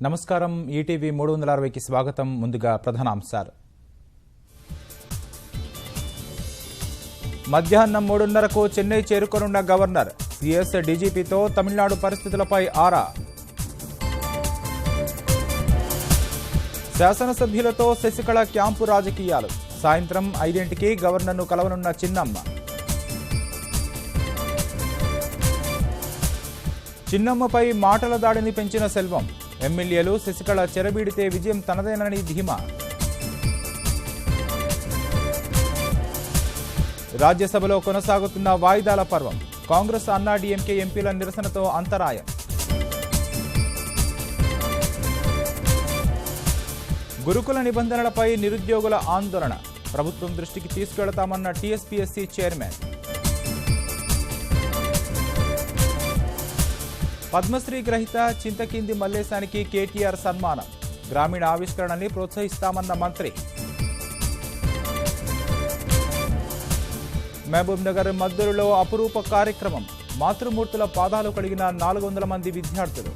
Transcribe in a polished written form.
నమస్కారం. ఈటీవీ 360కి స్వాగతం. ముందుగా ప్రధానాంశాలు. మధ్యాహ్నం 3:30కు చెన్నై చేరుకోనున్న గవర్నర్. సీఎస్ డీజీపీతో తమిళనాడు పరిస్థితులపై ఆరా. శాసనసభ్యులతో శశికళ క్యాంపు రాజకీయాలు. సాయంత్రం 5ంటికి గవర్నర్ను కలవనున్న చిన్నమ్మ. చిన్నమ్మపై మాటల దాడిని పెంచిన సెల్వం. ఎమ్మెల్యేలు శశికళ చెరబీడితే విజయం తనదేనని ధీమా. రాజ్యసభలో కొనసాగుతున్న వాయిదాల పర్వం. కాంగ్రెస్ అన్నాడీఎంకే ఎంపీల నిరసనతో అంతరాయం. గురుకుల నిబంధనలపై నిరుద్యోగుల ఆందోళన. ప్రభుత్వం దృష్టికి తీసుకెళ్తామన్న టీఎస్పీఎస్సీ చైర్మన్. పద్మశ్రీ గ్రహీత చింతకింది మల్లేశానికి కేటీఆర్ సన్మానం. గ్రామీణ ఆవిష్కరణని ప్రోత్సహిస్తామన్న మంత్రి. మహబూబ్నగర్ మద్దూరులో అపురూప కార్యక్రమం. మాతృమూర్తుల పాదాలు కడిగిన 400 మంది విద్యార్థులు.